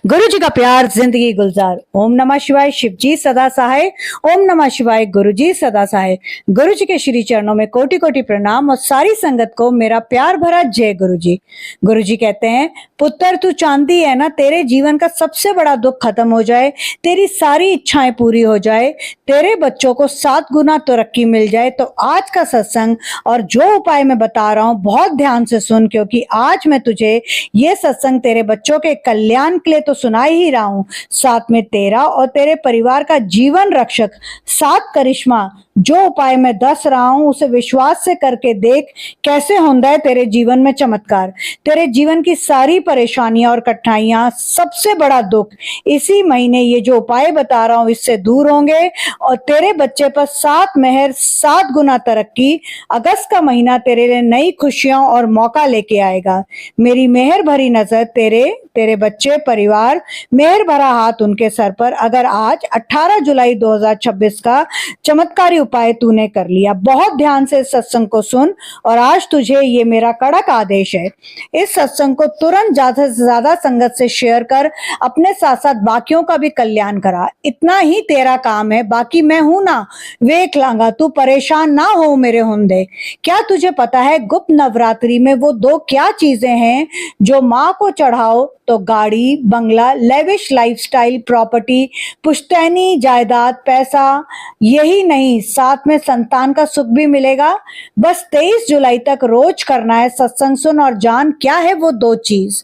गुरु जी का प्यार जिंदगी गुलजार। ओम नमः शिवाय। शिव जी सदा सहाय। ओम नमः शिवाय। गुरु जी सदा सहाय। गुरु जी के श्री चरणों में कोटि कोटि प्रणाम और सारी संगत को मेरा प्यार भरा जय गुरु जी। गुरु जी कहते हैं, पुत्र तू चांदी है ना, तेरे जीवन का सबसे बड़ा दुख खत्म हो जाए, तेरी सारी इच्छाएं पूरी हो जाए, तेरे बच्चों को 7 गुना तरक्की मिल जाए, तो आज का सत्संग और जो उपाय मैं बता रहा हूं बहुत ध्यान से सुन, क्योंकि आज मैं तुझे ये सत्संग तेरे बच्चों के कल्याण के लिए तो सुना ही रहा हूं, साथ में तेरा और तेरे परिवार का जीवन रक्षक 7 करिश्मा जो उपाय मैं दस रहा हूं उसे विश्वास से करके देख, कैसे होता है तेरे जीवन में चमत्कार। तेरे जीवन की सारी परेशानियां और कठिनाइयां, सबसे बड़ा दुख इसी महीने ये जो उपाय बता रहा हूं इससे दूर होंगे और तेरे बच्चे पर 7 मेहर 7 गुना तरक्की। अगस्त का महीना तेरे लिए नई खुशियां और मौका लेके आएगा। मेरी मेहर भरी नजर तेरे बच्चे, परिवार, मेहर भरा हाथ उनके सर पर। अगर आज 18 जुलाई 2026 का चमत्कारी उपाय तूने कर लिया, बहुत ध्यान से इस सत्संग को सुन और आज तुझे ये मेरा कड़क आदेश है, इस सत्संग को तुरंत ज्यादा से ज्यादा संगत से शेयर कर, अपने साथ साथ बाकियों का भी कल्याण करा। इतना ही तेरा काम है, बाकी मैं हूं ना, वेख लांगा, तू परेशान ना हो मेरे हुंदे। क्या तुझे पता है गुप्त नवरात्रि में वो 2 क्या चीजें हैं जो माँ को चढ़ाओ तो गाड़ी, बंगला, लेविश लाइफस्टाइल, प्रॉपर्टी, पुश्तैनी जायदाद, पैसा, यही नहीं साथ में संतान का सुख भी मिलेगा। बस 23 जुलाई तक रोज करना है। सत्संग सुन और जान क्या है वो 2 चीज।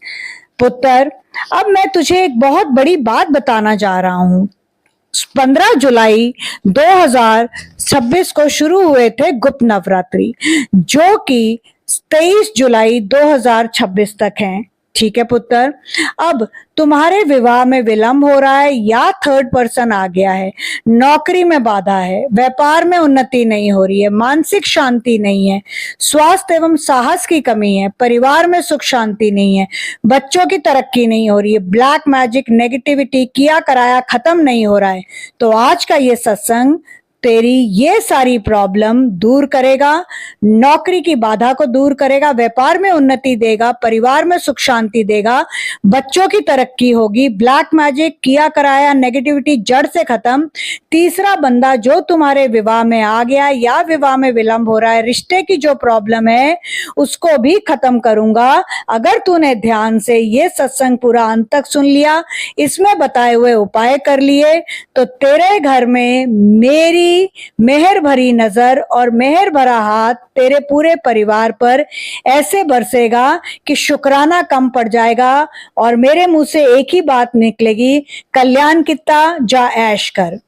पुत्र, अब मैं तुझे एक बहुत बड़ी बात बताना जा रहा हूं। 15 जुलाई 2026 को शुरू हुए थे गुप्त नवरात्रि, जो कि 23 जुलाई 2026 तक हैं। ठीक है पुत्र, अब तुम्हारे विवाह में विलंब हो रहा है या थर्ड पर्सन आ गया है, नौकरी में बाधा है, व्यापार में उन्नति नहीं हो रही है, मानसिक शांति नहीं है, स्वास्थ्य एवं साहस की कमी है, परिवार में सुख शांति नहीं है, बच्चों की तरक्की नहीं हो रही है, ब्लैक मैजिक, नेगेटिविटी, किया कराया खत्म नहीं हो रहा है, तो आज का ये सत्संग तेरी ये सारी प्रॉब्लम दूर करेगा। नौकरी की बाधा को दूर करेगा, व्यापार में उन्नति देगा, परिवार में सुख शांति देगा, बच्चों की तरक्की होगी, ब्लैक मैजिक, किया कराया, नेगेटिविटी जड़ से खत्म। तीसरा बंदा जो तुम्हारे विवाह में आ गया या विवाह में विलंब हो रहा है, रिश्ते की जो प्रॉब्लम है उसको भी खत्म करूंगा। अगर तूने ध्यान से ये सत्संग पूरा अंत तक सुन लिया, इसमें बताए हुए उपाय कर लिए, तो तेरे घर में मेरी मेहर भरी नजर और मेहर भरा हाथ तेरे पूरे परिवार पर ऐसे बरसेगा कि शुक्राना कम पड़ जाएगा और मेरे मुंह से एक ही बात निकलेगी, कल्याण कितना, जा ऐश कर।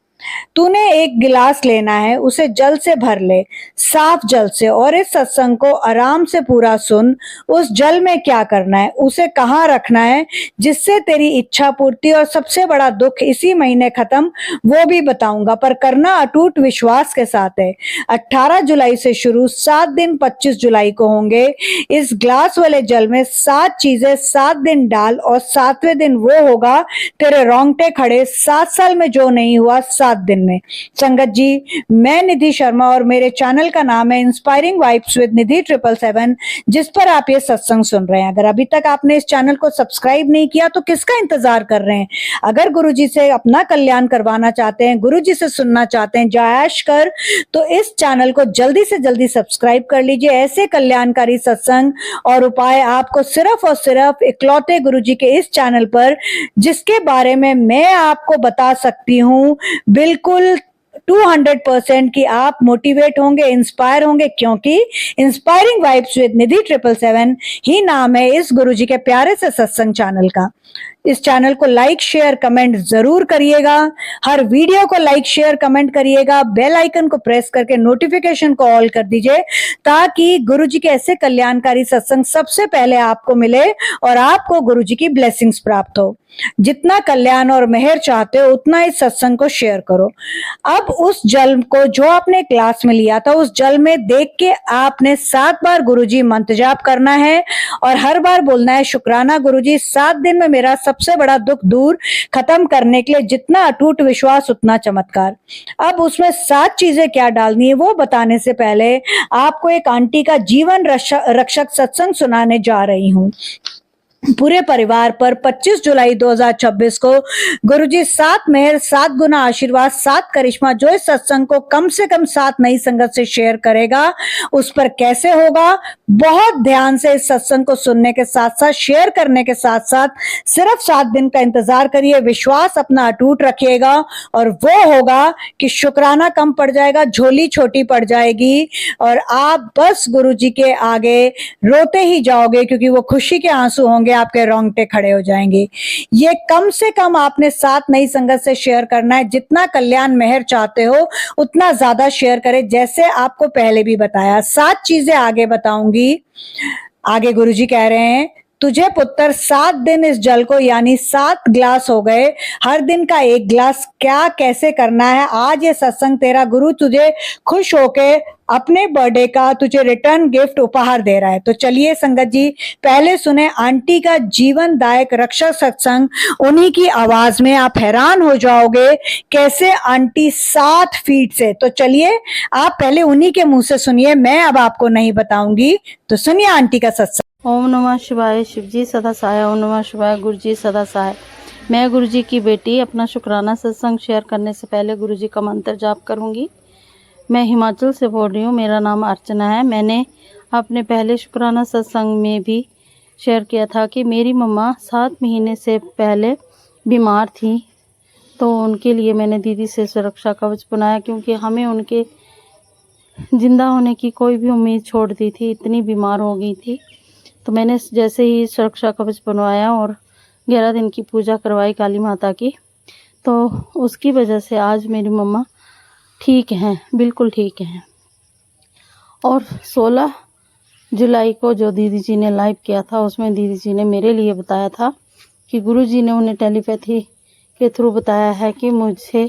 तूने एक गिलास लेना है, उसे जल से भर ले, साफ जल से, और इस सत्संग को आराम से पूरा सुन। उस जल में क्या करना है, उसे कहाँ रखना है जिससे तेरी इच्छा पूर्ति और सबसे बड़ा दुख इसी महीने खत्म, वो भी बताऊंगा, पर करना अटूट विश्वास के साथ है। 18 जुलाई से शुरू, 7 दिन 25 जुलाई को होंगे। इस ग्लास वाले जल में 7 चीजें 7 दिन डाल और 7वें दिन वो होगा तेरे रोंगटे खड़े, 7 साल में जो नहीं हुआ 7 दिन में। संगत जी, मैं निधि शर्मा और मेरे चैनल का नाम है इंस्पायरिंग वाइब्स विद निधि 777, जिस पर आप ये सत्संग सुन रहे हैं। अगर अभी तक आपने इस चैनल को सब्सक्राइब नहीं किया तो किसका इंतजार कर रहे हैं। अगर गुरुजी से अपना कल्याण करवाना चाहते हैं, गुरुजी से सुनना चाहते हैं जायश कर, तो इस चैनल को जल्दी से जल्दी सब्सक्राइब कर लीजिए। ऐसे कल्याणकारी सत्संग और उपाय आपको सिर्फ और सिर्फ इकलौते गुरुजी के इस चैनल पर, जिसके बारे में मैं आपको बता सकती हूँ बिल्कुल 200% कि आप मोटिवेट होंगे, इंस्पायर होंगे, क्योंकि इंस्पायरिंग वाइब्स विद निधि 777 ही नाम है इस गुरुजी के प्यारे से सत्संग चैनल का। इस चैनल को लाइक शेयर कमेंट जरूर करिएगा, हर वीडियो को लाइक शेयर कमेंट करिएगा, बेल आइकन को प्रेस करके नोटिफिकेशन को ऑल कर दीजिए, ताकि गुरुजी के ऐसे कल्याणकारी सत्संग सबसे पहले आपको मिले और आपको गुरुजी की ब्लेसिंग्स प्राप्त हो। जितना कल्याण और मेहर चाहते हो उतना इस सत्संग को शेयर करो। अब उस जल को जो आपने क्लास में लिया था, उस जल में देख के आपने 7 बार गुरुजी मंत्र जाप करना है और हर बार बोलना है, शुक्राना गुरुजी, 7 दिन में मेरा सबसे बड़ा दुख दूर खत्म करने के लिए जितना अटूट विश्वास उतना चमत्कार। अब उसमें 7 चीजें क्या डालनी है वो बताने से पहले आपको एक आंटी का जीवन रक्षक सत्संग सुनाने जा रही हूं। पूरे परिवार पर 25 जुलाई 2026 को गुरुजी 7 मेहर 7 गुना आशीर्वाद 7 करिश्मा जो इस सत्संग को कम से कम 7 नई संगत से शेयर करेगा उस पर कैसे होगा। बहुत ध्यान से इस सत्संग को सुनने के साथ साथ शेयर करने के साथ साथ सिर्फ 7 दिन का इंतजार करिए, विश्वास अपना अटूट रखिएगा और वो होगा कि शुक्राना कम पड़ जाएगा, झोली छोटी पड़ जाएगी और आप बस गुरुजी के आगे रोते ही जाओगे क्योंकि वो खुशी के आंसू होंगे, आपके रोंगटे खड़े हो जाएंगे। ये कम से कम आपने 7 नई संगत से शेयर करना है। जितना कल्याण मेहर चाहते हो उतना ज्यादा शेयर करें। जैसे आपको पहले भी बताया, 7 चीजें आगे बताऊंगी। आगे गुरुजी कह रहे हैं तुझे पुत्र 7 दिन इस जल को, यानी 7 ग्लास हो गए, हर दिन का 1 ग्लास क्या कैसे करना है। आज ये सत्संग तेरा गुरु तुझे खुश होके अपने बर्थडे का तुझे रिटर्न गिफ्ट उपहार दे रहा है। तो चलिए संगत जी पहले सुने आंटी का जीवनदायक रक्षक सत्संग, उन्हीं की आवाज में। आप हैरान हो जाओगे कैसे आंटी 7 फीट से। तो चलिए आप पहले उन्हीं के मुंह से सुनिए, मैं अब आपको नहीं बताऊंगी। तो सुनिए आंटी का सत्संग। ओम नमः शिवाय, शिव जी सदा सहाय। ओम नमः शिवाय, गुरु जी सदा सहाय। मैं गुरु जी की बेटी अपना शुक्राना सत्संग शेयर करने से पहले गुरु जी का मंत्र जाप करूंगी। मैं हिमाचल से बोल रही हूँ, मेरा नाम अर्चना है। मैंने अपने पहले शुक्राना सत्संग में भी शेयर किया था कि मेरी मम्मा 7 महीने से पहले बीमार थी, तो उनके लिए मैंने दीदी से सुरक्षा कवच बनाया, क्योंकि हमें उनके ज़िंदा होने की कोई भी उम्मीद छोड़ दी थी, इतनी बीमार हो गई थी। तो मैंने जैसे ही सुरक्षा कवच बनवाया और 11 दिन की पूजा करवाई काली माता की, तो उसकी वजह से आज मेरी मम्मा ठीक हैं, बिल्कुल ठीक हैं। और 16 जुलाई को जो दीदी जी ने लाइव किया था, उसमें दीदी जी ने मेरे लिए बताया था कि गुरु जी ने उन्हें टेलीपैथी के थ्रू बताया है कि मुझे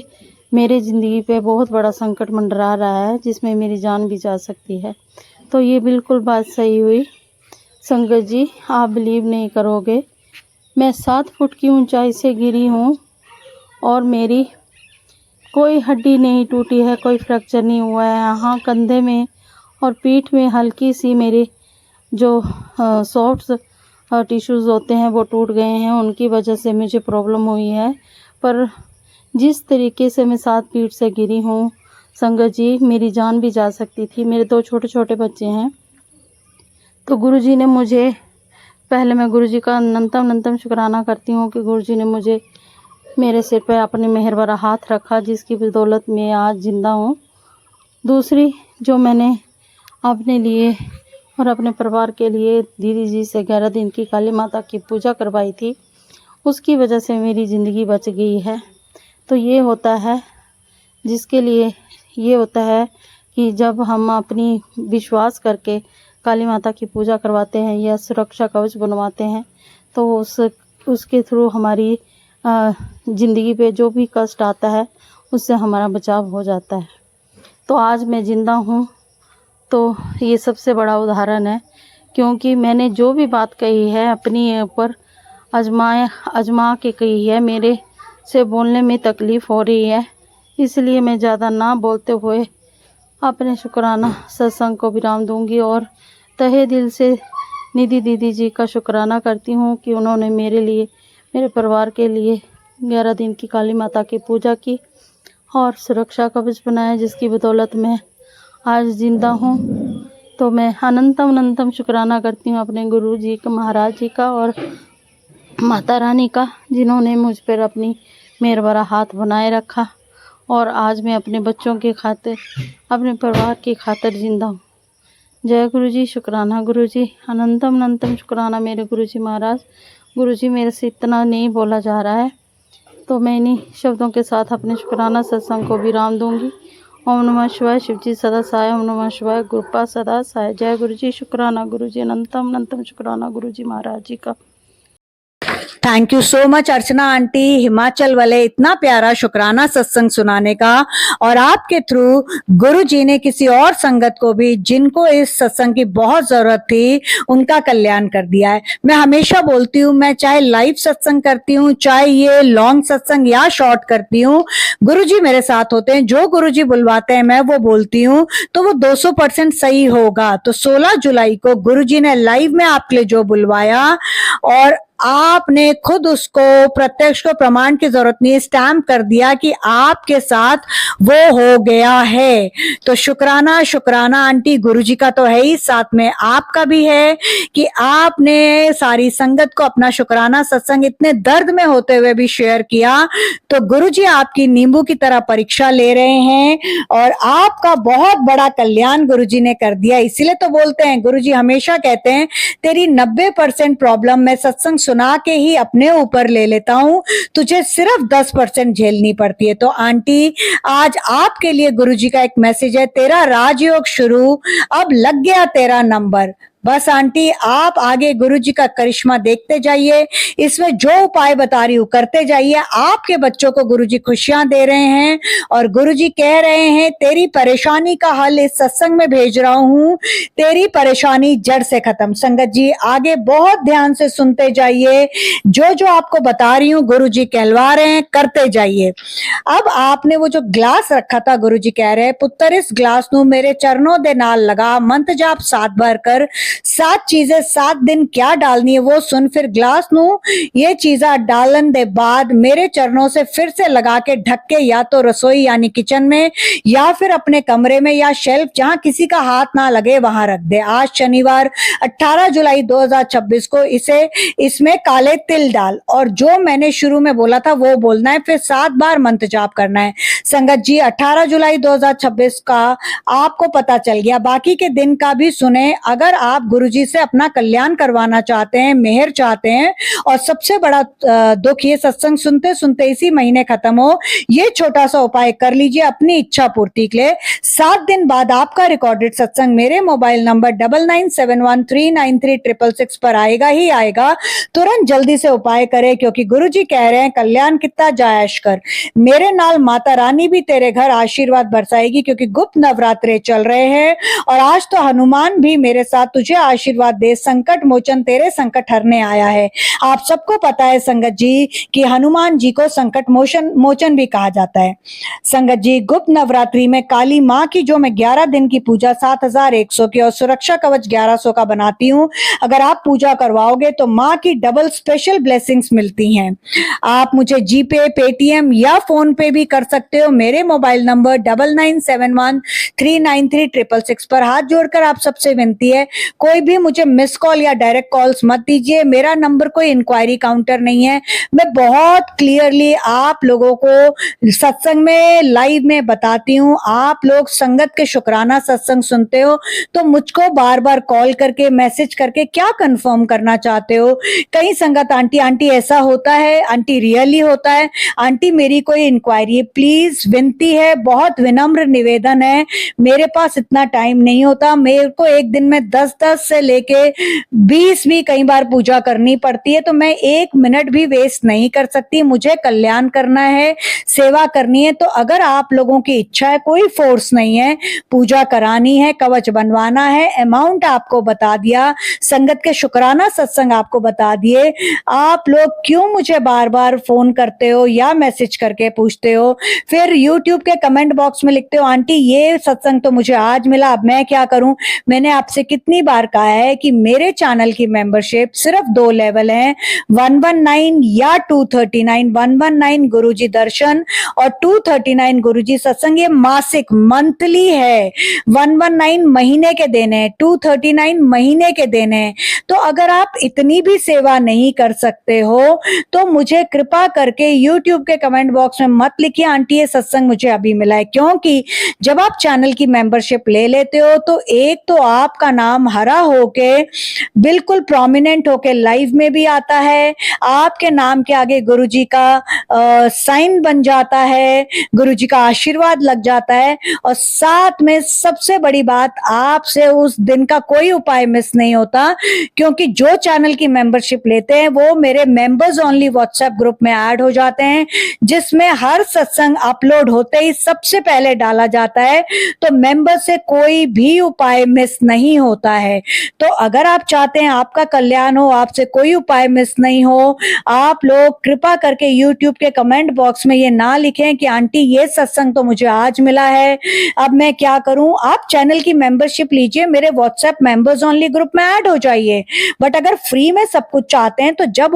मेरे ज़िंदगी पे बहुत बड़ा संकट मंडरा रहा है, जिसमें मेरी जान भी जा सकती है। तो ये बिल्कुल बात सही हुई। संगत जी आप बिलीव नहीं करोगे, मैं 7 फुट की ऊंचाई से गिरी हूँ और मेरी कोई हड्डी नहीं टूटी है, कोई फ्रैक्चर नहीं हुआ है। यहाँ कंधे में और पीठ में हल्की सी मेरे जो सॉफ्ट टिश्यूज़ होते हैं वो टूट गए हैं, उनकी वजह से मुझे प्रॉब्लम हुई है। पर जिस तरीके से मैं 7 फीट से गिरी हूँ संगत जी, मेरी जान भी जा सकती थी। मेरे 2 छोटे छोटे बच्चे हैं। तो गुरुजी ने मुझे, पहले मैं गुरुजी का अनंतम शुक्राना करती हूँ कि गुरुजी ने मुझे मेरे सिर पे अपने मेहर भरा हाथ रखा, जिसकी बदौलत मैं आज ज़िंदा हूँ। दूसरी जो मैंने अपने लिए और अपने परिवार के लिए दीदी जी से 11 दिन की काली माता की पूजा करवाई थी, उसकी वजह से मेरी ज़िंदगी बच गई है। तो ये होता है, जिसके लिए ये होता है कि जब हम अपनी विश्वास करके काली माता की पूजा करवाते हैं या सुरक्षा कवच बनवाते हैं, तो उसके थ्रू हमारी ज़िंदगी पे जो भी कष्ट आता है उससे हमारा बचाव हो जाता है। तो आज मैं ज़िंदा हूँ, तो ये सबसे बड़ा उदाहरण है, क्योंकि मैंने जो भी बात कही है अपनी ऊपर आजमा के कही है। मेरे से बोलने में तकलीफ़ हो रही है, इसलिए मैं ज़्यादा ना बोलते हुए अपने शुक्राना सत्संग को विराम दूंगी और तहे दिल से निधि दीदी जी का शुक्राना करती हूँ कि उन्होंने मेरे लिए, मेरे परिवार के लिए 11 दिन की काली माता की पूजा की और सुरक्षा कवच बनाया, जिसकी बदौलत मैं आज ज़िंदा हूँ। तो मैं अनंतम शुक्राना करती हूँ अपने गुरु जी का, महाराज जी का और माता रानी का, जिन्होंने मुझ पर अपनी मेहर भरा हाथ बनाए रखा और आज मैं अपने बच्चों की खातिर, अपने परिवार की खातिर ज़िंदा हूँ। जय गुरु जी, शुक्राना गुरु जी, अनंतम शुक्राना मेरे गुरु जी महाराज। गुरु जी मेरे से इतना नहीं बोला जा रहा है, तो मैं इन्हीं शब्दों के साथ अपने शुक्राना सत्संग को विराम दूंगी। ओम नमः शिवाय, शिव जी सदा सहाय। ओम नमः शिवाय, गुरुपा सदा सहाय। जय गुरु जी, शुक्राना गुरु जी, अनंतम शुक्राना गुरु जी महाराज जी का। Thank you so much Archana aunty, Himachal वाले, इतना प्यारा शुक्राना सत्संग सुनाने का। और आपके थ्रू गुरु जी ने किसी और संगत को भी, जिनको इस सत्संग की बहुत जरूरत थी, उनका कल्याण कर दिया है। मैं हमेशा बोलती हूँ, मैं चाहे लाइव सत्संग करती हूँ, चाहे ये लॉन्ग सत्संग या शॉर्ट करती हूँ, गुरु जी मेरे साथ होते हैं। जो गुरु जी बुलवाते हैं मैं वो बोलती हूँ, तो वो 200% सही होगा। तो 16 जुलाई को गुरु जी ने लाइव में आपके लिए जो बुलवाया, और आपने खुद उसको प्रत्यक्ष को प्रमाण की जरूरत नहीं, स्टैम्प कर दिया कि आपके साथ वो हो गया है। तो शुक्राना शुक्राना आंटी, गुरुजी का तो है ही, साथ में आपका भी है कि आपने सारी संगत को अपना शुक्राना सत्संग इतने दर्द में होते हुए भी शेयर किया। तो गुरुजी आपकी नींबू की तरह परीक्षा ले रहे हैं और आपका बहुत बड़ा कल्याण गुरुजी ने कर दिया। इसीलिए तो बोलते हैं, गुरुजी हमेशा कहते हैं तेरी 90% प्रॉब्लम मैं सत्संग सुना के ही अपने ऊपर ले लेता हूं, तुझे सिर्फ 10% झेलनी पड़ती है। तो आंटी, आज आपके लिए गुरुजी का एक मैसेज है, तेरा राजयोग शुरू, अब लग गया तेरा नंबर। बस आंटी, आप आगे गुरुजी का करिश्मा देखते जाइए, इसमें जो उपाय बता रही हूं करते जाइए। आपके बच्चों को गुरुजी खुशियां दे रहे हैं और गुरुजी कह रहे हैं तेरी परेशानी का हल इस सत्संग में भेज रहा हूं, तेरी परेशानी जड़ से खत्म। संगत जी आगे बहुत ध्यान से सुनते जाइए, जो जो आपको बता रही हूं गुरुजी कहलवा रहे हैं, करते जाइए। अब आपने वो जो ग्लास रखा था, गुरुजी कह रहे हैं पुत्र इस ग्लास नू मेरे चरणों दे नाल लगा, मंत्र जाप 7 बार कर, 7 चीजें 7 दिन क्या डालनी है वो सुन, फिर ग्लास नू ये चीजा डालन दे बाद मेरे चरणों से फिर से लगा के ढक के या तो रसोई यानी किचन में या फिर अपने कमरे में या शेल्फ जहां किसी का हाथ ना लगे वहां रख दे। आज शनिवार 18 जुलाई 2026 को इसमें काले तिल डाल और जो मैंने शुरू में बोला था वो बोलना है, फिर 7 बार मंत्र जाप करना है। संगत जी 18 जुलाई 2026 का आपको पता चल गया, बाकी के दिन का भी सुने। अगर आप गुरुजी से अपना कल्याण करवाना चाहते हैं, मेहर चाहते हैं, और सबसे बड़ा दुख ये सत्संग सुनते सुनते इसी महीने खत्म हो, ये छोटा सा उपाय कर लीजिए अपनी इच्छा पूर्ति के लिए। 7 दिन बाद आपका रिकॉर्डेड सत्संग मेरे मोबाइल नंबर 9971393666 पर आएगा ही आएगा। तुरंत जल्दी से उपाय करें, क्योंकि गुरुजी कह रहे हैं कल्याण कितना जायश कर। मेरे नाल माता रानी भी तेरे घर आशीर्वाद बरसाएगी, क्योंकि गुप्त नवरात्रे चल रहे हैं और आज तो हनुमान भी मेरे साथ तुझे आशीर्वाद दे, संकट मोचन तेरे संकट हरने आया है। आप सबको पता है संगत जी कि हनुमान जी को संकट मोचन भी कहा जाता है। संगत जी गुप्त नवरात्रि में काली माँ की जो मैं 11 दिन की पूजा 7100 की और सुरक्षा कवच 1100 का बनाती हूँ, अगर आप पूजा करवाओगे तो माँ की डबल स्पेशल ब्लेसिंग्स मिलती हैं। आप मुझे जीपे, पेटीएम या फोन पे भी कर सकते हो। मेरे मोबाइल नंबर 9971393666 पर हाथ जोड़कर आप सबसे विनती है, कोई भी मुझे मिस कॉल या डायरेक्ट कॉल्स मत दीजिए। मेरा नंबर कोई इंक्वायरी काउंटर नहीं है। मैं बहुत क्लियरली आप लोगों को सत्संग में लाइव में बताती हूँ। आप लोग संगत के शुक्राना सत्संग सुनते हो तो मुझको बार बार कॉल करके मैसेज करके क्या कंफर्म करना चाहते हो। कई संगत आंटी ऐसा होता है, आंटी रियली होता है, आंटी मेरी कोई इंक्वायरी है। प्लीज विनती है, बहुत विनम्र निवेदन है, मेरे पास इतना टाइम नहीं होता। मेरे को एक दिन में 10 से लेके 20 भी कई बार पूजा करनी पड़ती है, तो मैं 1 मिनट भी वेस्ट नहीं कर सकती। मुझे कल्याण करना है, सेवा करनी है। तो अगर आप लोगों की इच्छा है, कोई फोर्स नहीं है, पूजा करानी है, कवच बनवाना है, अमाउंट आपको बता दिया, संगत के शुक्राना सत्संग आपको बता दिए, आप लोग क्यों मुझे बार बार फोन करते हो या मैसेज करके पूछते हो, फिर यूट्यूब के कमेंट बॉक्स में लिखते हो आंटी ये सत्संग तो मुझे आज मिला, अब मैं क्या करूं। मैंने आपसे कितनी बार कहा है कि मेरे चैनल की मेंबरशिप सिर्फ 2 लेवल है, 119 या 239। 119 गुरुजी दर्शन और 239 गुरुजी सत्संग, ये मासिक मंथली है। 119 महीने के देने हैं, 239 महीने के देने हैं। तो अगर आप इतनी भी सेवा नहीं कर सकते हो तो मुझे कृपा करके YouTube के कमेंट बॉक्स में मत लिखिए आंटी ये सत्संग मुझे अभी मिला है, क्योंकि जब आप चैनल की मेंबरशिप ले लेते हो तो एक तो आपका नाम हरा होके बिल्कुल प्रोमिनेंट होके लाइव में भी आता है, आपके नाम के आगे गुरुजी का साइन बन जाता है, गुरुजी का आशीर्वाद लग जाता है, और साथ में सबसे बड़ी बात आपसे उस दिन का कोई उपाय मिस नहीं होता, क्योंकि जो चैनल की मेंबरशिप लेते हैं वो मेरे मेंबर्स ओनली व्हाट्सएप ग्रुप में ऐड हो जाते हैं, जिसमें हर सत्संग अपलोड होते ही सबसे पहले डाला जाता है। तो मेंबर से कोई भी उपाय मिस नहीं होता है। तो अगर आप चाहते हैं आपका कल्याण हो, आपसे कोई उपाय मिस नहीं हो, आप लोग कृपा करके YouTube के कमेंट बॉक्स में ये ना लिखें कि आंटी ये सत्संग तो मुझे आज मिला है, अब मैं क्या करूं। आप चैनल की मेंबरशिप लीजिए, मेरे व्हाट्सएप मेंबर्स ओनली ग्रुप में ऐड हो जाइए। बट अगर फ्री में सब कुछ चाहते हैं तो जब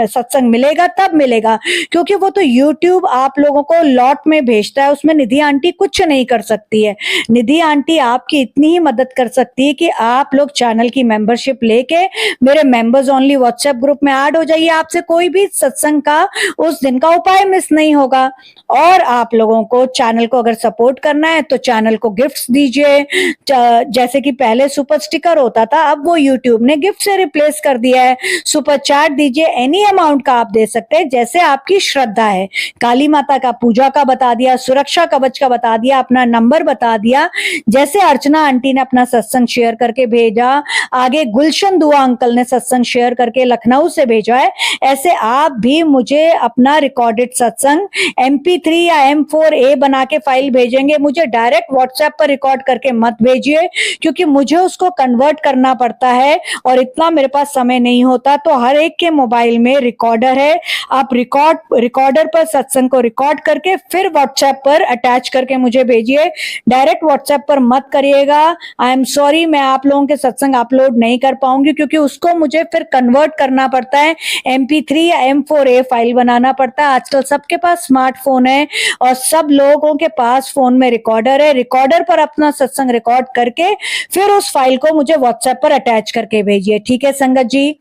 सत्संग मिलेगा तब मिलेगा, क्योंकि वो तो यूट्यूब आप लोगों को लॉट में भेजता है, उसमें निधि आंटी कुछ नहीं कर सकती है। निधि आंटी आपकी इतनी ही मदद कर सकती है कि आप लोग चैनल की मेंबरशिप लेके मेरे मेंबर्स ओनली व्हाट्सएप ग्रुप में ऐड हो जाइए। आपसे कोई भी सत्संग का उस दिन का उपाय मिस नहीं होगा। और आप लोगों को चैनल को अगर सपोर्ट करना है तो चैनल को गिफ्ट्स दीजिए। जैसे कि पहले सुपर स्टिकर होता था, अब वो यूट्यूब ने गिफ्ट से रिप्लेस कर दिया है। सुपर चैट दीजिए, एनी अमाउंट का आप दे सकते हैं, जैसे आपकी श्रद्धा है। काली माता का पूजा का बता दिया, सुरक्षा कवच का बता दिया, अपना नंबर बता दिया। जैसे अर्चना आंटी ने अपना सत्संग शेयर करके भेजा, आगे गुलशन दुआ अंकल ने सत्संग शेयर करके लखनऊ से भेजा है, ऐसे आप भी मुझे अपना रिकॉर्डेड सत्संग MP3 या M4A बना के फाइल भेजेंगे। मुझे डायरेक्ट व्हाट्सएप पर रिकॉर्ड करके मत भेजिए, क्योंकि मुझे उसको कन्वर्ट करना पड़ता है और इतना मेरे पास समय नहीं होता। तो हर एक के मोबाइल में रिकॉर्डर है, आप रिकॉर्डर पर सत्संग को रिकॉर्ड करके फिर व्हाट्सएप पर अटैच करके मुझे भेजिए। डायरेक्ट व्हाट्सएप पर मत करिएगा। आई एम सॉरी, मैं आप लोगों के सत्संग अपलोड नहीं कर पाऊंगी, क्योंकि उसको मुझे फिर कन्वर्ट करना पड़ता है, MP3 या M4A फाइल बनाना पड़ता है। आजकल सबके पास स्मार्टफोन है और सब लोगों के पास फोन में रिकॉर्डर है। रिकॉर्डर पर अपना सत्संग रिकॉर्ड करके फिर उस फाइल को मुझे व्हाट्सएप पर अटैच करके भेजिए। ठीक है संगत जी?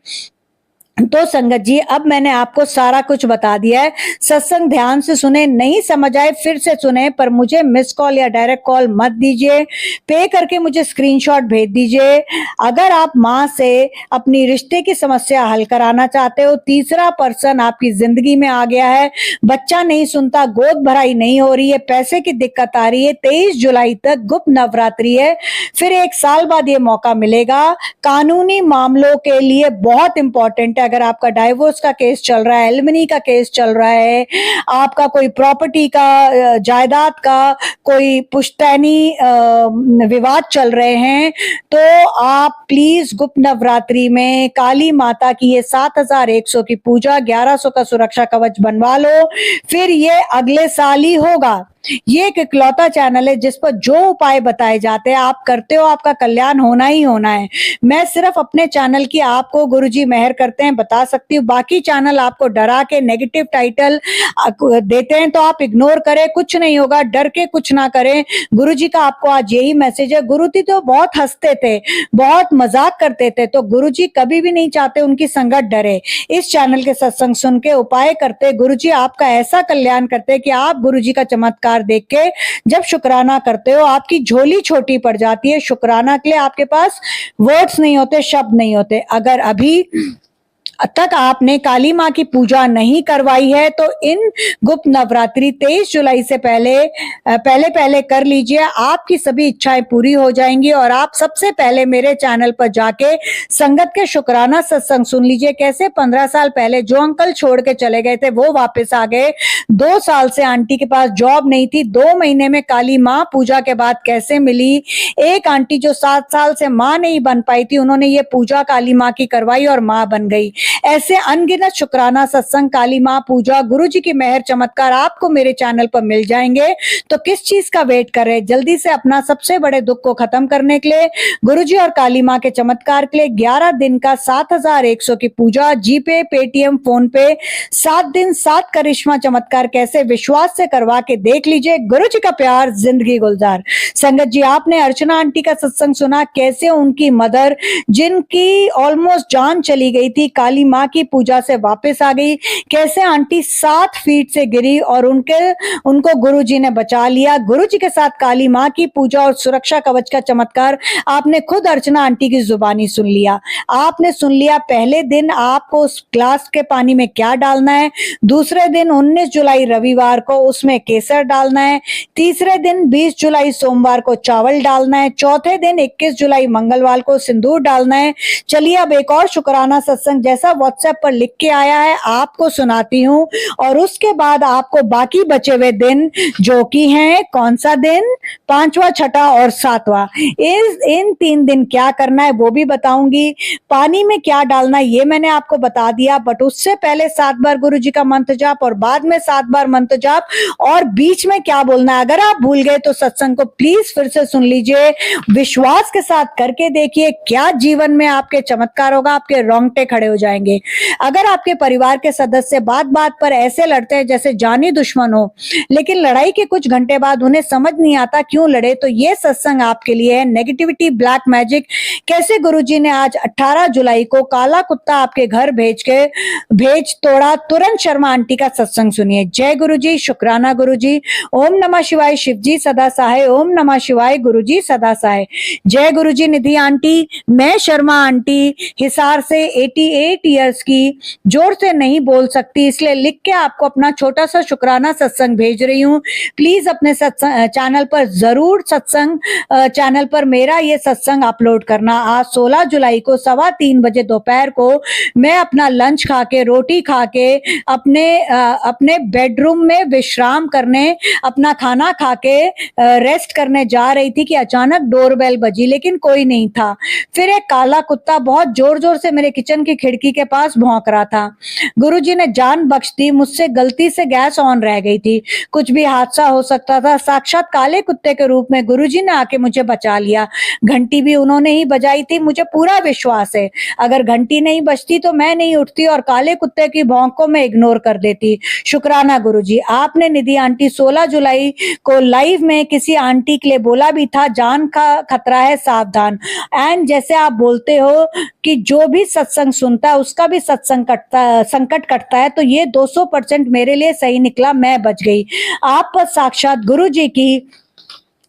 तो संगत जी, अब मैंने आपको सारा कुछ बता दिया है। सत्संग ध्यान से सुने, नहीं समझ आए फिर से सुने, पर मुझे मिस कॉल या डायरेक्ट कॉल मत दीजिए। पे करके मुझे स्क्रीनशॉट भेज दीजिए। अगर आप माँ से अपनी रिश्ते की समस्या हल कराना चाहते हो, तीसरा पर्सन आपकी जिंदगी में आ गया है, बच्चा नहीं सुनता, गोद भराई नहीं हो रही है, पैसे की दिक्कत आ रही है, 23 जुलाई तक गुप्त नवरात्रि है, फिर 1 साल बाद ये मौका मिलेगा। कानूनी मामलों के लिए बहुत इंपॉर्टेंट है। अगर आपका डाइवोर्स का केस चल रहा है, एलिमनी का केस चल रहा है, आपका कोई प्रॉपर्टी का, जायदाद का कोई पुश्तैनी विवाद चल रहे हैं, तो आप प्लीज गुप्त नवरात्रि में काली माता की ये 7100 की पूजा, 1100 का सुरक्षा कवच बनवा लो। फिर ये अगले साल ही होगा। ये एक इकलौता चैनल है जिस पर जो उपाय बताए जाते हैं आप करते हो, आपका कल्याण होना ही होना है। मैं सिर्फ अपने चैनल की आपको गुरुजी मेहर करते हैं बता सकती हूँ। बाकी चैनल आपको डरा के नेगेटिव टाइटल देते हैं तो आप इग्नोर करें, कुछ नहीं होगा, डर के कुछ ना करें। गुरुजी का आपको आज यही मैसेज है। गुरुजी तो बहुत हंसते थे, बहुत मजाक करते थे, तो गुरुजी कभी भी नहीं चाहते उनकी संगत डरे। इस चैनल के सत्संग सुन के उपाय करते गुरुजी आपका ऐसा कल्याण करते कि आप गुरुजी का चमत्कार देख के जब शुक्राना करते हो आपकी झोली छोटी पड़ जाती है। शुक्राना के लिए आपके पास वर्ड्स नहीं होते, शब्द नहीं होते। अगर अभी तक आपने काली माँ की पूजा नहीं करवाई है तो इन गुप्त नवरात्रि 23 जुलाई से पहले कर लीजिए। आपकी सभी इच्छाएं पूरी हो जाएंगी और आप सबसे पहले मेरे चैनल पर जाके संगत के शुक्राना सत्संग सुन लीजिए। कैसे 15 साल पहले जो अंकल छोड़ के चले गए थे वो वापस आ गए। 2 साल से आंटी के पास जॉब नहीं थी, 2 महीने में काली माँ पूजा के बाद कैसे मिली। एक आंटी जो 7 साल से माँ नहीं बन पाई थी, उन्होंने ये पूजा काली माँ की करवाई और माँ बन गई। ऐसे अनगिनत शुक्राना सत्संग, काली माँ पूजा, गुरु जी की मेहर चमत्कार आपको मेरे चैनल पर मिल जाएंगे। तो किस चीज का वेट कर रहे हैं? जल्दी से अपना सबसे बड़े दुख को खत्म करने के लिए, गुरु जी और काली माँ के चमत्कार के लिए 11 दिन का 7100 की पूजा, जीपे, पेटीएम, फोन पे, 7 दिन 7 करिश्मा चमत्कार कैसे विश्वास से करवा के देख लीजिए। गुरु जी का प्यार, जिंदगी गुलजार। संगत जी, आपने अर्चना आंटी का सत्संग सुना, कैसे उनकी मदर जिनकी ऑलमोस्ट जान चली गई थी काली माँ की पूजा से वापस आ गई। कैसे आंटी 7 फीट से गिरी और उनको गुरुजी ने बचा लिया। गुरुजी के साथ काली माँ की पूजा और सुरक्षा कवच का चमत्कार आपने खुद अर्चना आंटी की जुबानी सुन लिया। आपने सुन लिया पहले दिन आपको उस ग्लास के पानी में क्या डालना है, दूसरे दिन 19 जुलाई रविवार को उसमें केसर डालना है, तीसरे दिन 20 जुलाई सोमवार को चावल डालना है, चौथे दिन 21 जुलाई मंगलवार को सिंदूर डालना है। चलिए अब एक और शुक्राना सत्संग जैसा जैसा व्हाट्सएप पर लिख के आया है आपको सुनाती हूँ, और उसके बाद आपको बाकी बचे हुए दिन जो कि हैं कौन सा दिन, 5वां, 6ठा और 7वां, इन 3 दिन क्या करना है वो भी बताऊंगी। पानी में क्या डालना है ये मैंने आपको बता दिया, बट उससे पहले 7 बार गुरु जी का मंत्र जाप और बाद में 7 बार मंत्र जाप, और बीच में क्या बोलना है। अगर आप भूल गए तो सत्संग को प्लीज फिर से सुन लीजिए, विश्वास के साथ करके देखिए, क्या जीवन में आपके चमत्कार होगा, आपके रोंगटे खड़े हो जाएंगे। अगर आपके परिवार के सदस्य बात बात पर ऐसे लड़ते हैं जैसे जानी दुश्मन हो, लेकिन लड़ाई के कुछ घंटे बाद उन्हें समझ नहीं आता क्यों लड़े, तो ये सत्संग आपके लिए है। नेगेटिविटी, ब्लैक मैजिक, कैसे गुरुजी ने आज 18 जुलाई को काला कुत्ता आपके घर भेज तोड़ा। तुरंत शर्मा आंटी का सत्संग सुनिए। जय गुरुजी, शुक्राना गुरुजी, ओम नमः शिवाय, शिवजी सदा सहाय, ओम नमः शिवाय, गुरुजी सदा सहाय। जय गुरुजी निधि आंटी, मैं शर्मा आंटी हिसार से 88 इयर्स की, जोर से नहीं बोल सकती इसलिए लिख के आपको अपना छोटा सा शुक्राना सत्संग भेज रही हूँ। प्लीज अपने चैनल पर जरूर चैनल पर मेरा ये सत्संग अपलोड करना। आज 16 जुलाई को 3:15 बजे दोपहर को मैं अपना लंच खा के, रोटी खा के अपने बेडरूम में विश्राम करने, अपना खाना खा के रेस्ट करने जा रही थी कि अचानक डोरबेल बजी, लेकिन कोई नहीं था। फिर एक काला कुत्ता बहुत जोर जोर से मेरे किचन की खिड़की के पास भौंक रहा था। गुरुजी ने जान बख्श दी, मुझसे गलती से गैस ऑन रह गई थी, कुछ भी हादसा हो सकता था। साक्षात काले कुत्ते के रूप में गुरुजी ने आके मुझे बचा लिया। घंटी भी उन्होंने ही बजाई थी, मुझे पूरा विश्वास है अगर घंटी नहीं बजती तो मैं नहीं उठती और काले कुत्ते की भौंक को मैं इग्नोर कर देती। शुक्राना गुरुजी, आपने निधि आंटी 16 जुलाई को लाइव में किसी आंटी के लिए बोला भी था, जान का खतरा है, सावधान। एंड जैसे आप बोलते हो कि जो भी सत्संग सुनता है उसका भी संकट कटता है, तो ये 200% मेरे लिए सही निकला, मैं बच गई। आप पर साक्षात गुरु जी की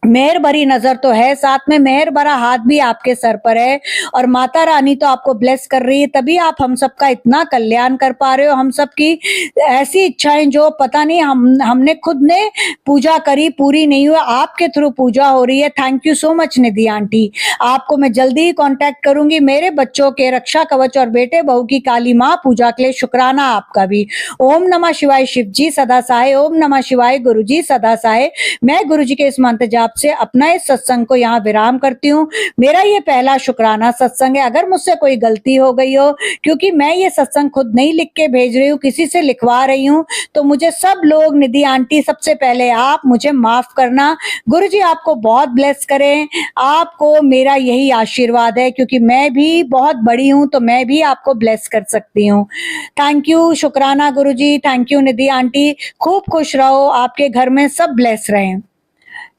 मेहर भरी नजर तो है, साथ में मेहर भरा हाथ भी आपके सर पर है, और माता रानी तो आपको ब्लेस कर रही है, तभी आप हम सबका इतना कल्याण कर पा रहे हो। हम सबकी ऐसी इच्छाएं जो पता नहीं हमने खुद ने पूजा करी, पूरी नहीं हुआ, आपके थ्रू पूजा हो रही है। Thank you so much Nidhi aunty, आपको मैं जल्दी ही कांटेक्ट करूंगी। मेरे बच्चों के रक्षा कवच और बेटे बहू की काली माँ पूजा के लिए शुक्राना आपका भी। ओम नमः शिवाय, शिव जी सदा सहाय, ओम नमः शिवाय, गुरु जी सदा सहाय। मैं गुरु जी के इस मंत्र जाप से अपना इस सत्संग को यहाँ विराम करती हूँ। मेरा ये पहला शुक्राना सत्संग है। अगर मुझसे कोई गलती हो गई हो, क्योंकि मैं ये सत्संग खुद नहीं लिख के भेज रही हूँ, किसी से लिखवा रही हूँ, तो मुझे सब लोग, निधि आंटी सबसे पहले आप, मुझे माफ करना। गुरु जी आपको बहुत ब्लेस करें, आपको मेरा यही आशीर्वाद है, क्योंकि मैं भी बहुत बड़ी हूँ तो मैं भी आपको ब्लेस कर सकती हूँ। थैंक यू, शुक्राना गुरु जी, थैंक यू निधि आंटी, खूब खुश रहो, आपके घर में सब ब्लेस रहें।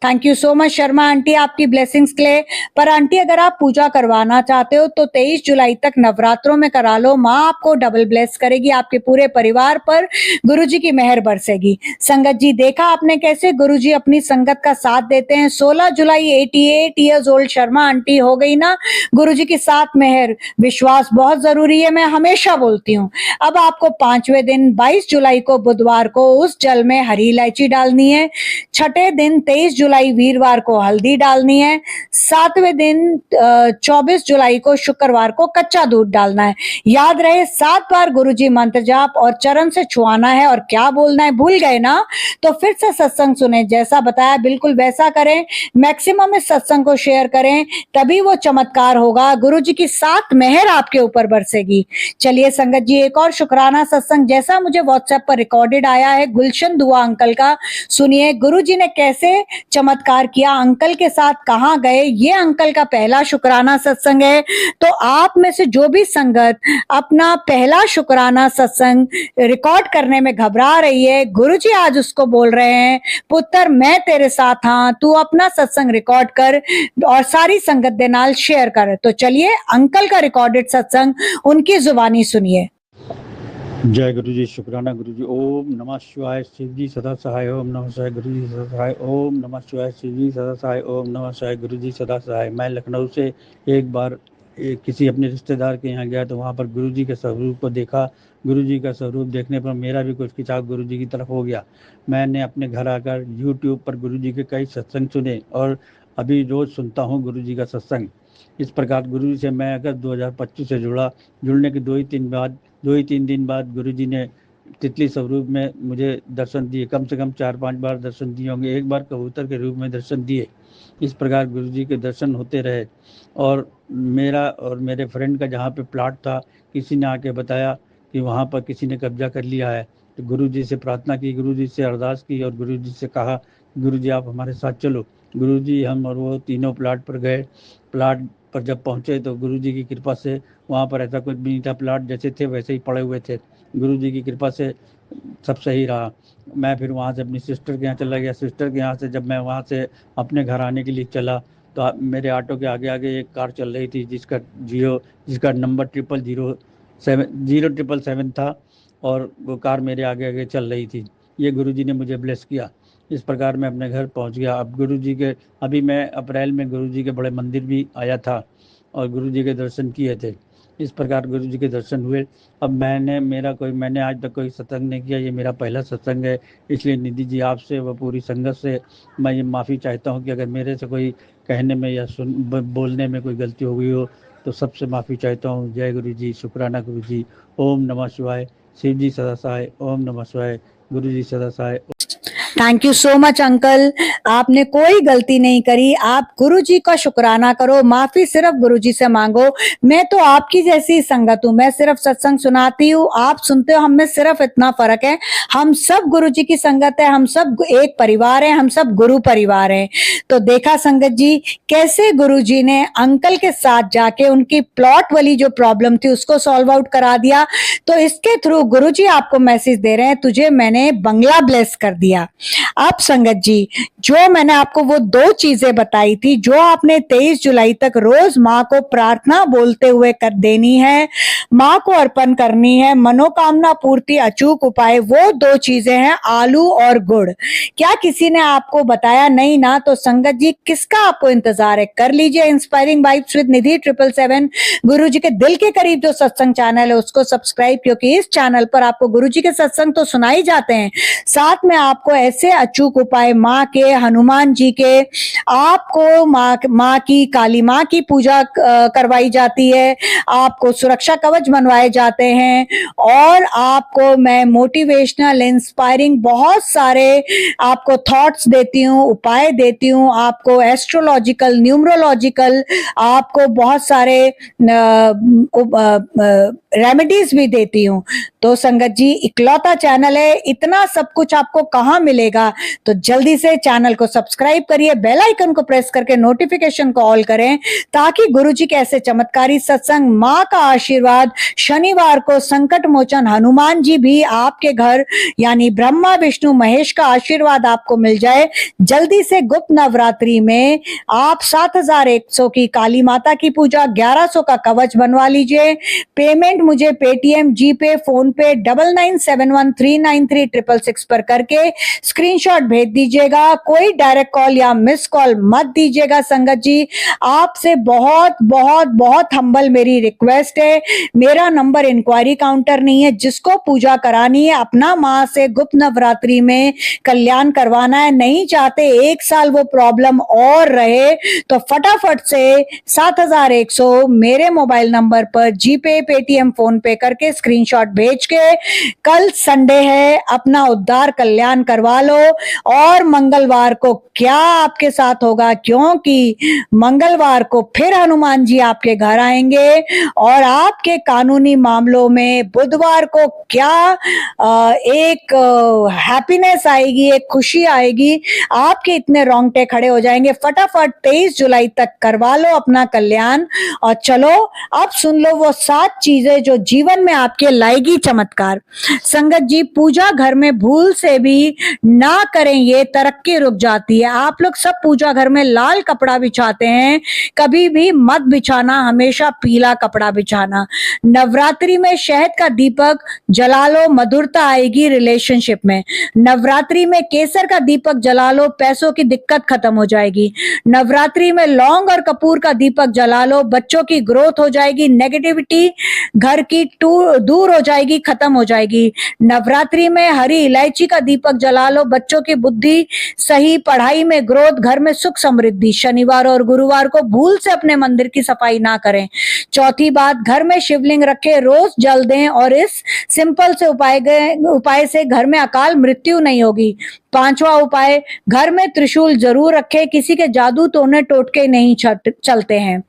Thank you so much Sharma aunty आपकी ब्लेसिंग्स के लिए। पर आंटी अगर आप पूजा करवाना चाहते हो तो 23 जुलाई तक नवरात्रों में करा लो, माँ आपको डबल ब्लेस करेगी, आपके पूरे परिवार पर गुरुजी की मेहर बरसेगी। संगत जी, देखा आपने कैसे गुरुजी अपनी संगत का साथ देते हैं। 16 जुलाई 88 इयर्स ओल्ड शर्मा आंटी हो गई ना, गुरुजी की साथ मेहर, विश्वास बहुत जरूरी है, मैं हमेशा बोलती हूँ। अब आपको 5वें दिन 22 जुलाई को बुधवार को उस जल में हरी इलायची डालनी है। 6ठे दिन 23 जुलाई वीरवार को हल्दी डालनी है। 7वें दिन 24 जुलाई को शुक्रवार को कच्चा दूध डालना है। याद रहे 7 बार गुरुजी मंत्र जाप और चरण से छुआना है। और क्या बोलना है भूल गए ना, तो फिर से सत्संग सुने, जैसा बताया बिल्कुल वैसा करें। मैक्सिमम इस सत्संग को शेयर करें, तभी वो चमत्कार होगा, गुरुजी की साथ मेहर आपके ऊपर बरसेगी। चलिए संगत जी, एक और शुक्राना सत्संग जैसा मुझे व्हाट्सएप पर रिकॉर्डेड आया है गुलशन दुआ अंकल का, सुनिए गुरुजी ने कैसे चमत्कार किया, अंकल के साथ कहाँ गए। ये अंकल का पहला शुक्राना सत्संग है। तो आप में से जो भी संगत अपना पहला शुक्राना सत्संग रिकॉर्ड करने में घबरा रही है, गुरुजी आज उसको बोल रहे हैं, पुत्र मैं तेरे साथ हाँ, तू अपना सत्संग रिकॉर्ड कर और सारी संगत दे नाल शेयर कर। तो चलिए अंकल का रिकॉर्डेड सत्संग उनकी जुबानी सुनिए। जय गुरु जी, शुक्राना गुरु जी। ओम नमः शिवाय, शिव जी सदा सहाय, ओम नमः शिवाय, गुरु जी सदा सहाय, ओम नमः शिवाय, शिव जी सदा सहाय, ओम नमः शिवाय, गुरु जी सदा सहाय। मैं लखनऊ से एक बार किसी अपने रिश्तेदार के यहाँ गया तो वहाँ पर गुरु जी के स्वरूप को देखा। गुरु जी का स्वरूप देखने पर मेरा भी कुछ खिंचाव गुरु जी की तरफ हो गया। मैंने अपने घर आकर यूट्यूब पर गुरु जी के कई सत्संग सुने और अभी रोज़ सुनता हूँ गुरु जी का सत्संग। इस प्रकार गुरु जी से मैं अगर 2025 से जुड़ने के 2 ही 3 बाद 2 ही 3 दिन बाद गुरुजी ने तितली स्वरूप में मुझे दर्शन दिए। कम से कम 4-5 बार दर्शन दिए होंगे, एक बार कबूतर के रूप में दर्शन दिए। इस प्रकार गुरुजी के दर्शन होते रहे। और मेरा और मेरे फ्रेंड का जहाँ पे प्लाट था, किसी ने आके बताया कि वहाँ पर किसी ने कब्जा कर लिया है। तो गुरुजी से प्रार्थना की, गुरुजी से अरदास की और गुरुजी से कहा, गुरुजी आप हमारे साथ चलो। गुरुजी, हम और वो तीनों प्लाट पर गए। प्लाट पर जब पहुँचे तो गुरुजी की कृपा से वहाँ पर ऐसा कुछ भी नहीं था, प्लाट जैसे थे वैसे ही पड़े हुए थे। गुरुजी की कृपा से सब सही रहा। मैं फिर वहाँ से अपनी सिस्टर के यहाँ चला गया। सिस्टर के यहाँ से जब मैं वहाँ से अपने घर आने के लिए चला तो मेरे ऑटो के आगे आगे एक कार चल रही थी जिसका नंबर 007 था और वो कार मेरे आगे आगे चल रही थी। ये गुरुजी ने मुझे ब्लेस किया। इस प्रकार मैं अपने घर पहुंच गया। अब गुरुजी के अभी मैं अप्रैल में गुरुजी के बड़े मंदिर भी आया था और गुरुजी के दर्शन किए थे। इस प्रकार गुरुजी के दर्शन हुए। अब मैंने आज तक कोई सत्संग नहीं किया, ये मेरा पहला सत्संग है। इसलिए निधि जी आपसे व पूरी संगत से मैं ये माफ़ी चाहता हूँ कि अगर मेरे से कोई कहने में या बोलने में कोई गलती हो गई हो तो सबसे माफ़ी चाहता हूँ। जय गुरु जी, शुक्राना गुरु जी। ओम नमः शिवाय। शिव जी सदा सहाय। ओम नमः शिवाय। गुरु जी सदा सहाय। Thank you so much uncle, आपने कोई गलती नहीं करी। आप गुरुजी का शुक्राना करो, माफी सिर्फ गुरुजी से मांगो। मैं तो आपकी जैसी संगत हूँ, मैं सिर्फ सत्संग सुनाती हूँ, आप सुनते हो। हम में सिर्फ इतना फर्क है, हम सब गुरुजी की संगत है, हम सब एक परिवार है, हम सब गुरु परिवार है। तो देखा संगत जी कैसे गुरुजी ने अंकल के साथ जाके उनकी प्लॉट वाली जो प्रॉब्लम थी उसको सॉल्व आउट करा दिया। तो इसके थ्रू गुरुजी आपको मैसेज दे रहे हैं, तुझे मैंने बंगला ब्लेस कर दिया। अब संगत जी, जो मैंने आपको वो 2 चीजें बताई थी, जो आपने 23 जुलाई तक रोज माँ को प्रार्थना बोलते हुए कर देनी है, माँ को अर्पण करनी है, मनोकामना पूर्ति अचूक उपाय, वो 2 चीजें हैं, आलू और गुड़। क्या किसी ने आपको बताया नहीं ना? तो संगत जी किसका आपको इंतजार है? कर लीजिए इंस्पायरिंग वाइब्स विद निधि 777 गुरु जी के दिल के करीब जो सत्संग चैनल है उसको सब्सक्राइब, क्योंकि इस चैनल पर आपको गुरु जी के सत्संग तो सुनाई जाते हैं, साथ में आपको ऐसे अचूक उपाय माँ के, हनुमान जी के, आपको माँ की, काली माँ की पूजा करवाई जाती है, आपको सुरक्षा कवच बनवाए जाते हैं और आपको मैं मोटिवेशनल, इंस्पायरिंग बहुत सारे आपको थॉट्स देती हूँ, उपाय देती हूँ, आपको एस्ट्रोलॉजिकल, न्यूमरोलॉजिकल, आपको बहुत सारे रेमेडीज भी देती हूँ। तो संगत जी इकलौता चैनल है, इतना सब कुछ आपको कहाँ मिलेगा? तो जल्दी से चैनल को सब्सक्राइब करिए, बेल आइकन को प्रेस करके नोटिफिकेशन को ऑल करें, ताकि गुरुजी के ऐसे चमत्कारी सत्संग, माँ का आशीर्वाद, शनिवार को संकट मोचन हनुमान जी भी आपके घर, यानी ब्रह्मा विष्णु महेश का आशीर्वाद आपको मिल जाए। जल्दी से गुप्त नवरात्रि में आप 7100 की काली माता की पूजा, 1100 का कवच बनवा लीजिए। पेमेंट मुझे पेटीएम, जीपे, फोन पे 9971393666 पर करके स्क्रीनशॉट भेज दीजिएगा। कोई डायरेक्ट कॉल या मिस कॉल मत दीजिएगा। संगत जी आपसे बहुत बहुत बहुत हम्बल मेरी रिक्वेस्ट है, मेरा नंबर इंक्वायरी काउंटर नहीं है, जिसको पूजा करानी है अपना माँ से गुप्त नवरात्रि में कल्याण करवाना है, नहीं चाहते 1 साल वो प्रॉब्लम और रहे, तो फटाफट से 7100 मेरे मोबाइल नंबर पर जीपे, पेटीएम, फोन पे करके स्क्रीनशॉट भेज के कल संडे है, अपना उद्धार कल्याण करवा लो। और मंगलवार को क्या आपके साथ होगा, क्योंकि मंगलवार को फिर हनुमान जी आपके घर आएंगे और आपके कानूनी मामलों में बुधवार को क्या एक हैप्पीनेस आएगी, एक खुशी आएगी, आपके इतने रोंगटे खड़े हो जाएंगे। फटाफट 23 जुलाई तक करवा लो अपना कल्याण। और चलो अब सुन लो वो 7 चीजें जो जीवन में आपके लाएगी चमत्कार। संगत जी पूजा घर में भूल से भी ना करें, ये तरक्की रुक जाती है। आप लोग सब पूजा घर में लाल कपड़ा बिछाते हैं, कभी भी मत बिछाना, हमेशा पीला कपड़ा बिछाना। नवरात्रि में शहद का दीपक जला लो, मधुरता आएगी रिलेशनशिप में। नवरात्रि में केसर का दीपक जला लो, पैसों की दिक्कत खत्म हो जाएगी। नवरात्रि में लौंग और कपूर का दीपक जला लो, बच्चों की ग्रोथ हो जाएगी, नेगेटिविटी घर की दूर हो जाएगी, खत्म हो जाएगी। नवरात्रि में हरी इलायची का दीपक जला लो, बच्चों की बुद्धि सही, पढ़ाई में ग्रोथ, घर में सुख समृद्धि। शनिवार और गुरुवार को भूल से अपने मंदिर की सफाई ना करें। चौथी बात, घर में शिवलिंग रखे, रोज जल दें और इस सिंपल से उपाय से घर में अकाल मृत्यु नहीं होगी। पांचवा उपाय, घर में त्रिशूल जरूर रखे, किसी के जादू टोने टोटके नहीं चलते हैं।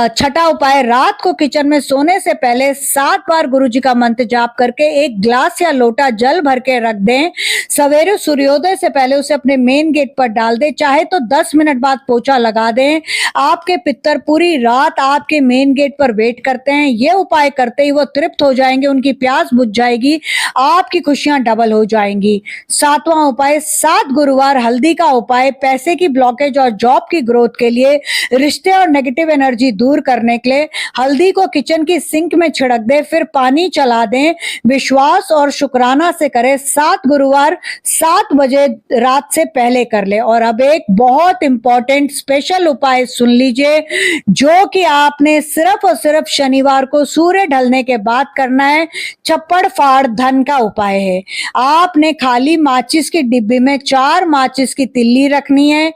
छठा उपाय, रात को किचन में सोने से पहले 7 बार गुरुजी का मंत्र जाप करके एक ग्लास या लोटा जल भर के रख दें। सवेरे सूर्योदय से पहले उसे अपने मेन गेट पर डाल दें, चाहे तो 10 मिनट बाद पोछा लगा दें। आपके पितर पूरी रात आपके मेन गेट पर वेट करते हैं। ये उपाय करते ही वो तृप्त हो जाएंगे, उनकी प्यास बुझ जाएगी, आपकी खुशियां डबल हो जाएंगी। सातवां उपाय, 7 गुरुवार हल्दी का उपाय, पैसे की ब्लॉकेज और जॉब की ग्रोथ के लिए, रिश्ते और नेगेटिव एनर्जी दूर करने के लिए हल्दी को किचन की सिंक में छिड़क दे, फिर पानी चला दें। विश्वास और शुक्राना से करें। 7 गुरुवार 7 बजे रात से पहले कर ले। और अब एक बहुत इंपॉर्टेंट स्पेशल उपाय सुन लीजिए, जो कि आपने सिर्फ और सिर्फ शनिवार को सूर्य ढलने के बाद करना है। चप्पड़ फाड़ धन का उपाय है। आपने खाली माचिस की डिब्बी में 4 माचिस की तिल्ली रखनी है,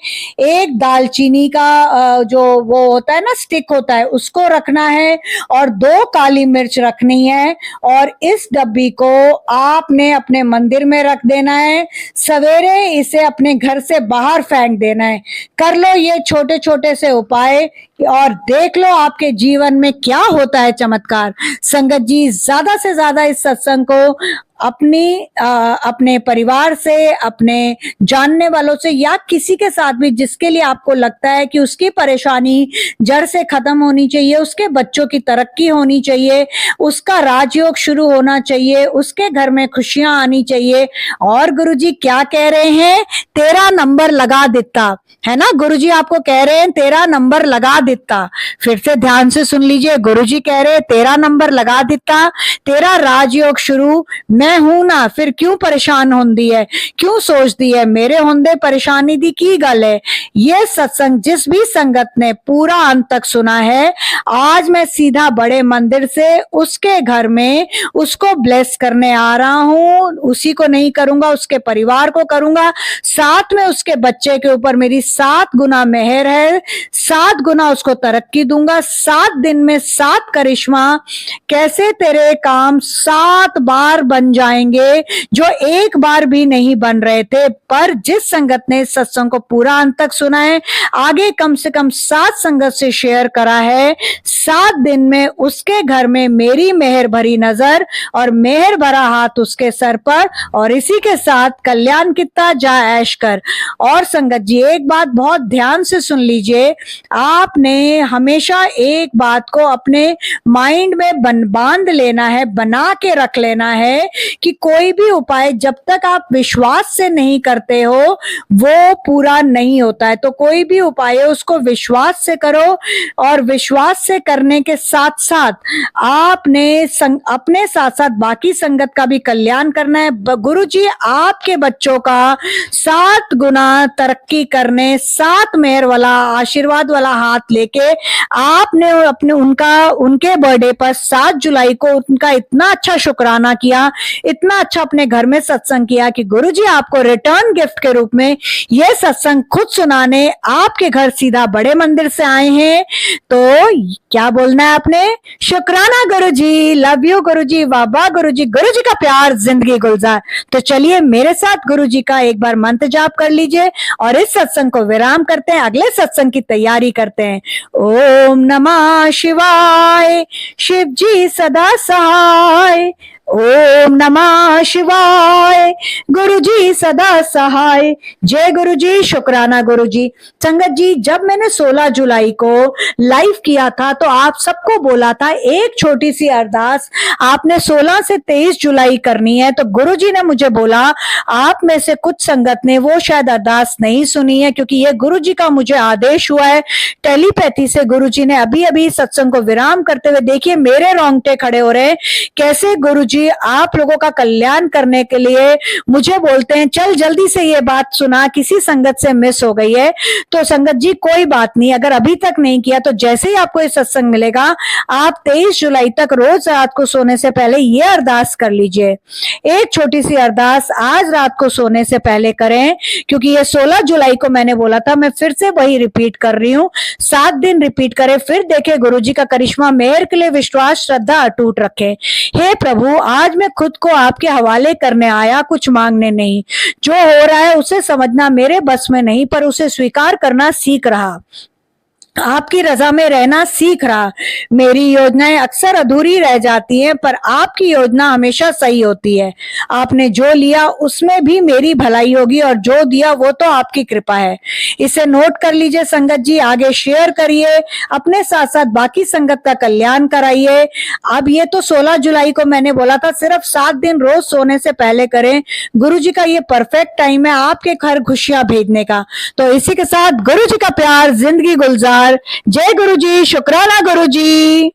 एक दालचीनी का जो वो होता है ना, स्टिक होता है, उसको रखना है, और 2 काली मिर्च रखनी है। और इस डब्बी को आपने अपने मंदिर में रख देना है। सवेरे इसे अपने घर से बाहर फेंक देना है। कर लो ये छोटे छोटे से उपाय और देख लो आपके जीवन में क्या होता है चमत्कार। संगत जी, ज्यादा से ज्यादा इस सत्संग को अपने परिवार से, अपने जानने वालों से, या किसी के साथ भी जिसके लिए आपको लगता है कि उसकी परेशानी जड़ से खत्म होनी चाहिए, उसके बच्चों की तरक्की होनी चाहिए, उसका राजयोग शुरू होना चाहिए, उसके घर में खुशियां आनी चाहिए। और गुरुजी क्या कह रहे हैं? तेरा नंबर लगा देता है ना। गुरुजी आपको कह रहे हैं तेरा नंबर लगा देता। फिर से ध्यान से सुन लीजिए, गुरुजी कह रहे हैं तेरा नंबर लगा देता, तेरा राजयोग शुरू। मैं हूं ना, फिर क्यों परेशान होंदी है, क्यों सोचती है मेरे होंदे परेशानी दी की गल है। ये सत्संग जिस भी संगत ने पूरा अंत तक सुना है, आज मैं सीधा बड़े मंदिर से उसके घर में उसको ब्लेस करने आ रहा हूं। उसी को नहीं करूंगा, उसके परिवार को करूंगा, साथ में उसके बच्चे के ऊपर मेरी 7 गुना मेहर है, 7 गुना उसको तरक्की दूंगा। 7 दिन में 7 करिश्मा, कैसे तेरे काम 7 बार बन जाएंगे, जो एक बार भी नहीं बन रहे थे। पर जिस संगत ने सत्संग को पूरा अंत तक सुना है, आगे कम से कम 7 संगत से शेयर करा है, 7 दिन में उसके घर में मेरी मेहर भरी नजर और मेहर भरा हाथ उसके सर पर, और इसी के साथ कल्याण कितना जा ऐश कर। और संगत जी, एक बात बहुत ध्यान से सुन लीजिए, आपने हमेशा एक बात को अपने माइंड में बांध लेना है, बना के रख लेना है कि कोई भी उपाय जब तक आप विश्वास से नहीं करते हो वो पूरा नहीं होता है। तो कोई भी उपाय है उसको विश्वास से करो, और विश्वास से करने के साथ साथ आपने अपने साथ साथ बाकी संगत का भी कल्याण करना है। गुरुजी आपके बच्चों का 7 गुना तरक्की करने, 7 मेहर वाला आशीर्वाद वाला हाथ लेके आपने उनके बर्थडे पर 7 जुलाई को उनका इतना अच्छा शुक्राना किया, इतना अच्छा अपने घर में सत्संग किया कि गुरुजी आपको रिटर्न गिफ्ट के रूप में यह सत्संग खुद सुनाने आपके घर सीधा बड़े मंदिर से आए हैं। तो क्या बोलना है आपने? शुक्राना गुरुजी, लव यू गुरुजी, वाह गुरुजी, गुरुजी का प्यार जिंदगी गुलजार। तो चलिए मेरे साथ गुरुजी का एक बार मंत्र जाप कर लीजिए और इस सत्संग को विराम करते हैं, अगले सत्संग की तैयारी करते हैं। ओम नमः शिवाय, शिव जी सदा सहाय। ओम नमः शिवाय, गुरुजी सदा सहाय। जय गुरुजी, शुक्राना गुरुजी। संगत जी, जब मैंने 16 जुलाई को लाइव किया था तो आप सबको बोला था एक छोटी सी अरदास आपने 16 से 23 जुलाई करनी है। तो गुरुजी ने मुझे बोला आप में से कुछ संगत ने वो शायद अरदास नहीं सुनी है, क्योंकि ये गुरुजी का मुझे आदेश हुआ है टेलीपैथी से। गुरुजी ने अभी अभी सत्संग को विराम करते हुए, देखिए मेरे रोंगटे खड़े हो रहे हैं, कैसे गुरुजी जी आप लोगों का कल्याण करने के लिए मुझे बोलते हैं चल जल्दी से ये बात सुना, किसी संगत से मिस हो गई है। तो संगत जी कोई बात नहीं, अगर अभी तक नहीं किया तो जैसे ही आपको ये सत्संग मिलेगा आप 23 जुलाई तक रोज रात को सोने से पहले ये अरदास कर लीजिए। एक छोटी सी अरदास आज रात को सोने से पहले करें, क्योंकि ये 16 जुलाई को मैंने बोला था, मैं फिर से वही रिपीट कर रही हूँ। 7 दिन रिपीट करें, फिर देखे गुरुजी का करिश्मा, मेहर के लिए विश्वास श्रद्धा अटूट रखे। हे प्रभु, आज मैं खुद को आपके हवाले करने आया, कुछ मांगने नहीं। जो हो रहा है उसे समझना मेरे बस में नहीं, पर उसे स्वीकार करना सीख रहा, आपकी रजा में रहना सीख रहा। मेरी योजनाएं अक्सर अधूरी रह जाती हैं, पर आपकी योजना हमेशा सही होती है। आपने जो लिया उसमें भी मेरी भलाई होगी, और जो दिया वो तो आपकी कृपा है। इसे नोट कर लीजिए संगत जी, आगे शेयर करिए, अपने साथ साथ बाकी संगत का कल्याण कराइए। अब ये तो 16 जुलाई को मैंने बोला था, सिर्फ 7 दिन रोज सोने से पहले करें। गुरु जी का ये परफेक्ट टाइम है आपके घर खुशियां भेजने का। तो इसी के साथ गुरु जी का प्यार, जिंदगी गुलजार। जय गुरु जी, शुक्राना गुरु जी।